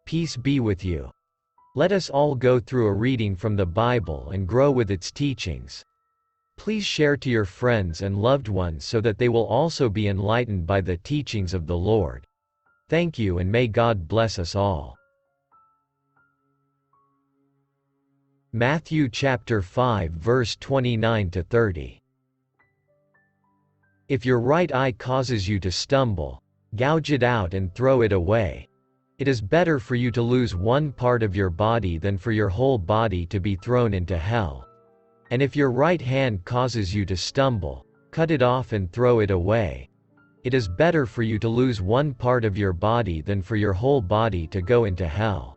Peace be with you. Let us all go through a reading from the Bible and grow with its teachings. Please share to your friends and loved ones so that they will also be enlightened by the teachings of the Lord. Thank you, and may God bless us all. Matthew chapter 5 verse 29 to 30. If your right eye causes you to stumble, gouge it out and throw it away. It is better for you to lose one part of your body than for your whole body to be thrown into hell. And if your right hand causes you to stumble, cut it off and throw it away. It is better for you to lose one part of your body than for your whole body to go into hell.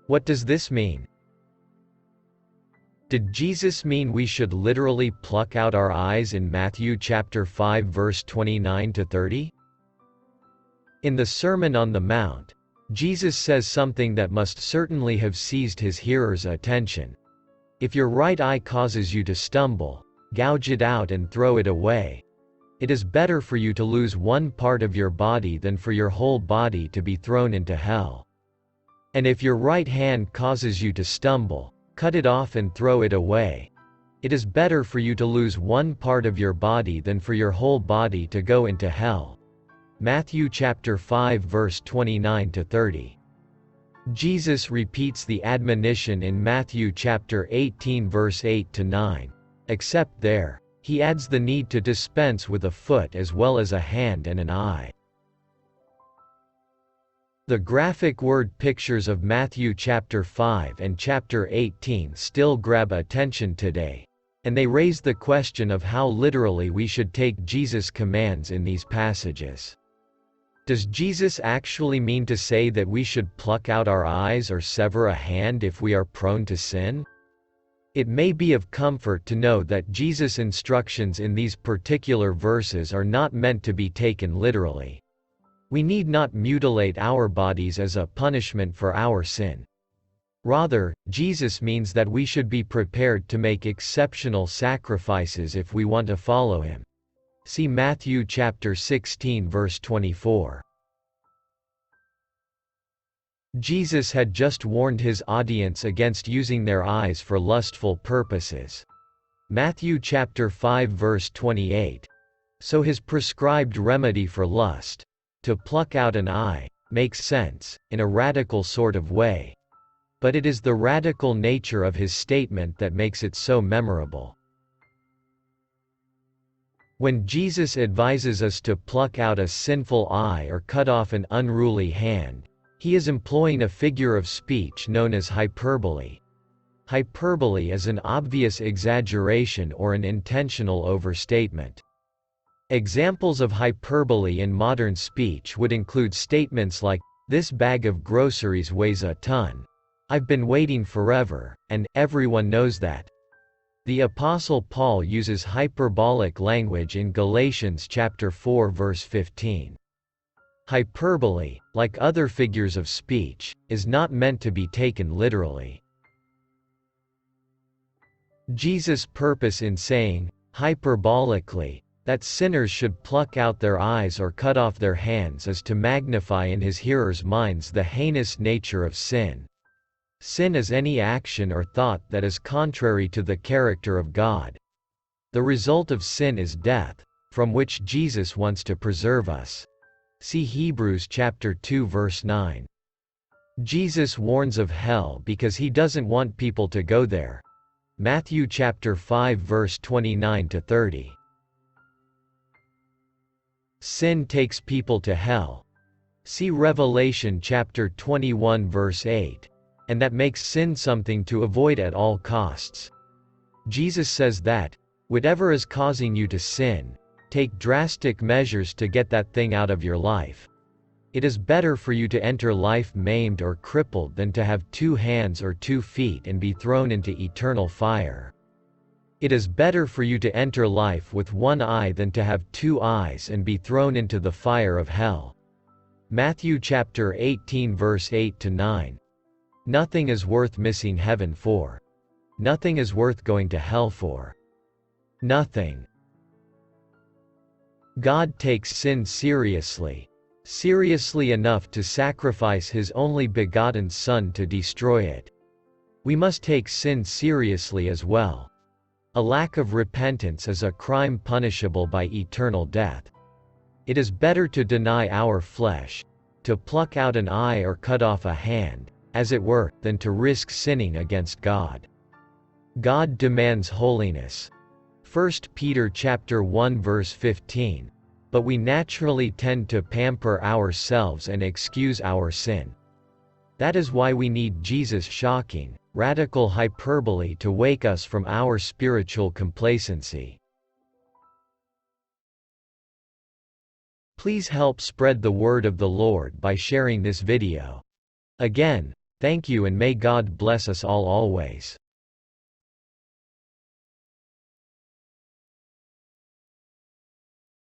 What does this mean? Did Jesus mean we should literally pluck out our eyes in Matthew chapter 5 verse 29 to 30? In the Sermon on the Mount, Jesus says something that must certainly have seized his hearers' attention. If your right eye causes you to stumble, gouge it out and throw it away. It is better for you to lose one part of your body than for your whole body to be thrown into hell. And if your right hand causes you to stumble, cut it off and throw it away. It is better for you to lose one part of your body than for your whole body to go into hell. Matthew chapter 5 verse 29 to 30. Jesus repeats the admonition in Matthew chapter 18 verse 8 to 9. Except there, he adds the need to dispense with a foot as well as a hand and an eye. The graphic word pictures of Matthew chapter 5 and chapter 18 still grab attention today, and they raise the question of how literally we should take Jesus' commands in these passages. Does Jesus actually mean to say that we should pluck out our eyes or sever a hand if we are prone to sin? It may be of comfort to know that Jesus' instructions in these particular verses are not meant to be taken literally. We need not mutilate our bodies as a punishment for our sin. Rather, Jesus means that we should be prepared to make exceptional sacrifices if we want to follow him. See Matthew chapter 16 verse 24. Jesus had just warned his audience against using their eyes for lustful purposes. Matthew chapter 5 verse 28. So his prescribed remedy for lust, to pluck out an eye, makes sense, in a radical sort of way. But it is the radical nature of his statement that makes it so memorable. When Jesus advises us to pluck out a sinful eye or cut off an unruly hand, he is employing a figure of speech known as hyperbole. Hyperbole is an obvious exaggeration or an intentional overstatement. Examples of hyperbole in modern speech would include statements like, "This bag of groceries weighs a ton. I've been waiting forever, and everyone knows that." The Apostle Paul uses hyperbolic language in Galatians chapter 4 verse 15. Hyperbole, like other figures of speech, is not meant to be taken literally. Jesus' purpose in saying, hyperbolically, that sinners should pluck out their eyes or cut off their hands is to magnify in his hearers' minds the heinous nature of sin. Sin is any action or thought that is contrary to the character of God. The result of sin is death, from which Jesus wants to preserve us. See Hebrews chapter 2 verse 9. Jesus warns of hell because he doesn't want people to go there. Matthew chapter 5 verse 29 to 30. Sin takes people to hell. See Revelation chapter 21 verse 8. And that makes sin something to avoid at all costs. Jesus says that, whatever is causing you to sin, take drastic measures to get that thing out of your life. It is better for you to enter life maimed or crippled than to have 2 hands or 2 feet and be thrown into eternal fire. It is better for you to enter life with 1 eye than to have 2 eyes and be thrown into the fire of hell. Matthew chapter 18 verse 8 to 9. Nothing is worth missing heaven for. Nothing is worth going to hell for. Nothing. God takes sin seriously. seriously enough to sacrifice His only begotten Son to destroy it. We must take sin seriously as well. A lack of repentance is a crime punishable by eternal death. It is better to deny our flesh, to pluck out an eye or cut off a hand, as it were, than to risk sinning against God. God demands holiness. 1 Peter chapter 1 verse 15. But we naturally tend to pamper ourselves and excuse our sin. That is why we need Jesus' shocking, radical hyperbole to wake us from our spiritual complacency. Please help spread the word of the Lord by sharing this video. Again, thank you and may God bless us all always.